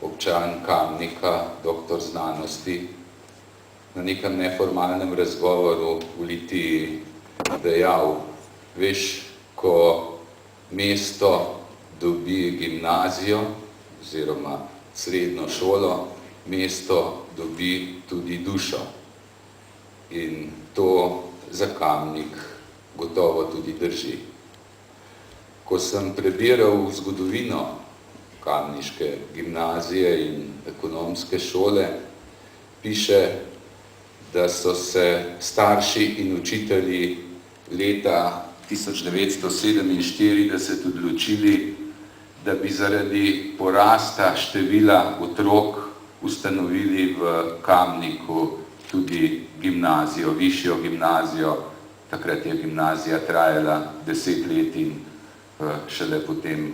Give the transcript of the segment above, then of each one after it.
občan Kamnika, doktor znanosti, na nekem neformalnem razgovoru v Litiji dejal, veš, ko mesto dobi gimnazijo oziroma srednjo šolo, mesto dobi tudi dušo. In to za Kamnik gotovo tudi drži. Ko sem prebiral zgodovino kamniške gimnazije in ekonomske šole, piše, da so se starši in učitelji leta 1947 odločili, da bi zaradi porasta števila otrok ustanovili v Kamniku tudi gimnazijo, višjo gimnazijo. Takrat je gimnazija trajala 10 let in šele potem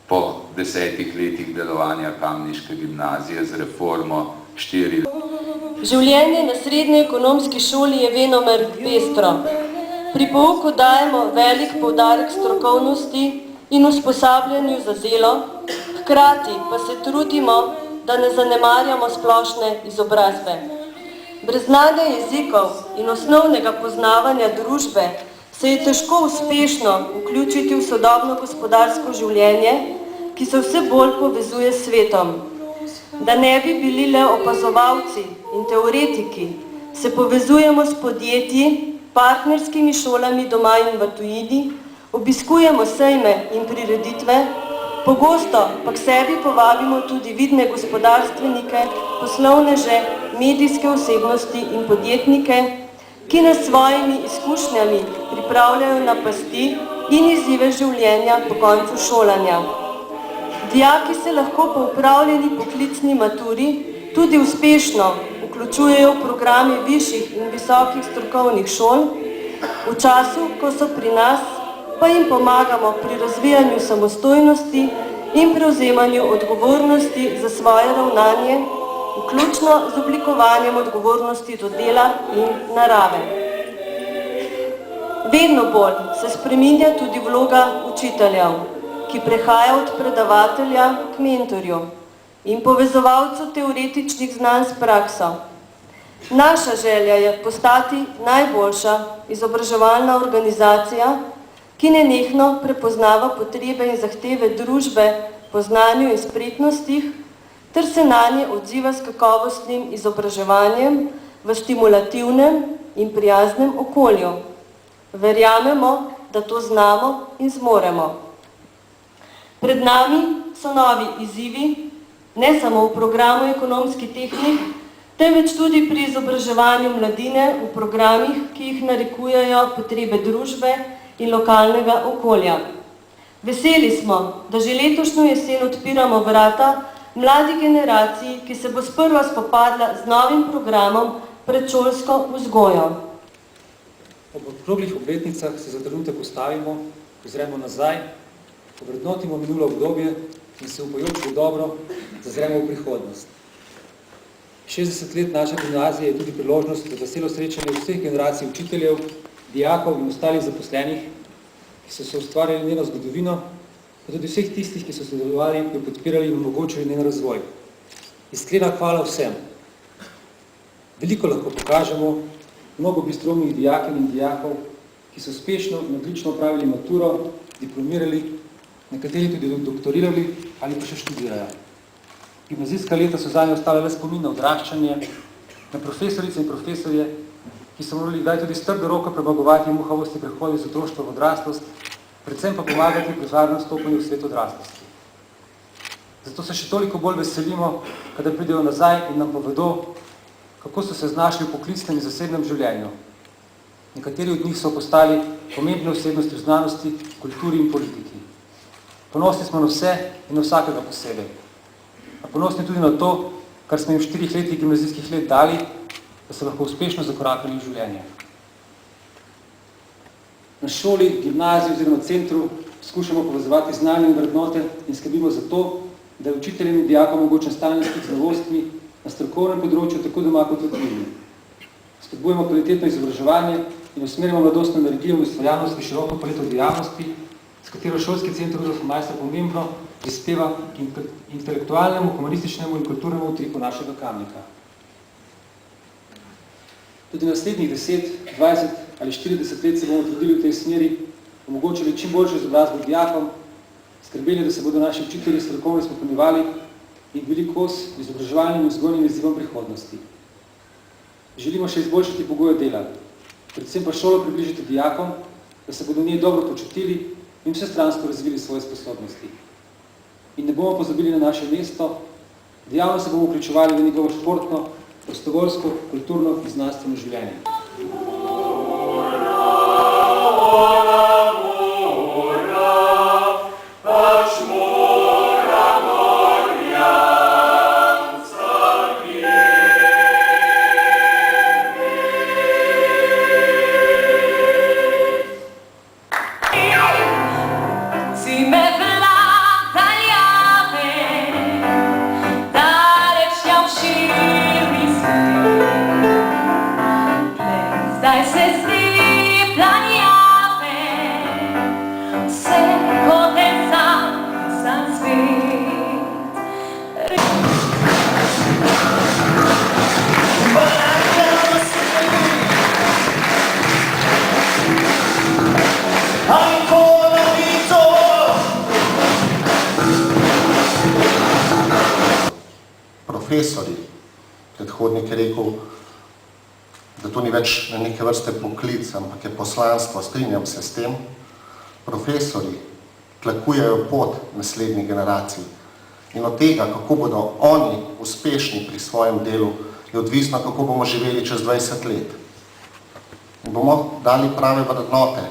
po 10 letih delovanja kamniške gimnazije z reformo 4. Življenje na srednji ekonomski šoli je venomer pestro. Pri pouku dajemo velik poudarek strokovnosti in usposabljanju za delo, hkrati pa se trudimo, da ne zanemarjamo splošne izobrazbe. Brez znanja jezikov in osnovnega poznavanja družbe se je težko uspešno vključiti v sodobno gospodarsko življenje, ki se vse bolj povezuje s svetom. Da ne bi bili le opazovalci in teoretiki, se povezujemo s podjetji, partnerskimi šolami doma in v tujini, obiskujemo sejme in prireditve, pogosto pa k sebi povabimo tudi vidne gospodarstvenike, poslovneže, medijske osebnosti in podjetnike, ki nas s svojimi izkušnjami pripravljajo na pasti in izzive življenja po koncu šolanja. Dijaki se lahko po upravljeni poklicni maturi tudi uspešno vključujejo v programe višjih in visokih strokovnih šol, v času, ko so pri nas, pa jim pomagamo pri razvijanju samostojnosti in prevzemanju odgovornosti za svoje ravnanje, vključno z oblikovanjem odgovornosti do dela in narave. Vedno bolj se spreminja tudi vloga učiteljev, ki prehaja od predavatelja k mentorju in povezovalcu teoretičnih znanj s prakso. Naša želja je postati najboljša izobraževalna organizacija, ki nenehno prepoznava potrebe in zahteve družbe po znanju in spretnostih, ter se nanje odziva s kakovostnim izobraževanjem v stimulativnem in prijaznem okolju. Verjamemo, da to znamo in zmoremo. Pred nami so novi izzivi, ne samo v programu ekonomski tehnik, temveč tudi pri izobraževanju mladine v programih, ki jih narekujejo potrebe družbe in lokalnega okolja. Veseli smo, da že letošnjo jesen odpiramo vrata mladi generaciji, ki se bo sprva spopadla z novim programom predšolsko vzgojo. Ob okroglih obletnicah se za trenutek ustavimo, ozremo nazaj, ovrednotimo minulo obdobje in se upajoč v dobro zazremo v prihodnost. 60 let naše gimnazije je tudi priložnost za veselo srečanje vseh generacij učiteljev, dijakov in ostalih zaposlenih, ki so se ustvarjali njeno zgodovino, pa tudi vseh tistih, ki so sodelovali, jo podpirali in omogočili njen razvoj. Iskrena hvala vsem. Veliko lahko pokažemo mnogo bistromnih dijakinj in dijakov, ki so uspešno in odlično opravili maturo, diplomirali, nekateri tudi doktorirali ali pa še študirajo. Gimnazijska leta so zanje ostale le spomin na odraščanje, na profesorice in profesorje, ki so morali kdaj tudi s trdo roko premagovati muhavosti prehoda iz otroštva v odraslost, predvsem pa pomagati pri varnem stopanju v svet odraslosti. Zato se še toliko bolj veselimo, kadar pridejo nazaj in nam povedo, kako so se znašli v poklicnem in zasebnem življenju. Nekateri od njih so postali pomembne osebnosti v znanosti, kulturi in politiki. Ponosni smo na vse in na vsakega posebej. A ponosni tudi na to, kar smo jim v 4 letih gimnazijskih let dali, da so lahko uspešno zakorakali v življenje. Na šoli, gimnaziji oziroma centru skušamo povezovati znanje in vrednote in skrbimo za to, da je učiteljem in dijakom omogočen stalni stik z novostmi na strokovnem področju tako doma kot v tujini. Spodbujamo kvalitetno izobraževanje in usmerjamo mladostno energijo in ustvarjalnost v široko paleto dejavnosti, s katero šolski center Rudolf Meister pomembno prispeva k intelektualnemu, humanističnemu in kulturnemu utripu našega Kamnika. Tudi naslednjih 10, 20 ali 40 let se bomo trudili v tej smeri, omogočili čim boljšo izobrazbo dijakom, skrbeli, da se bodo naši učitelji strokovno izpopolnjevali in bili kos izobraževalnim in vzgojnim izzivom prihodnosti. Želimo še izboljšati pogoje dela, predvsem pa šolo približiti dijakom, da se bodo v njej dobro počutili in vsestransko razvili svoje sposobnosti. In ne bomo pozabili na naše mesto, dejavno se bomo vključevali v njegovo športno, prostovoljsko, kulturno in znanstveno življenje. Profesori, predhodnik je rekel, da to ni več na neke vrste poklic, ampak je poslanstvo, strinjam se s tem. Profesori tlakujejo pot naslednjih generacij in od tega, kako bodo oni uspešni pri svojem delu, je odvisno, kako bomo živeli čez 20 let. In bomo dali prave vrednote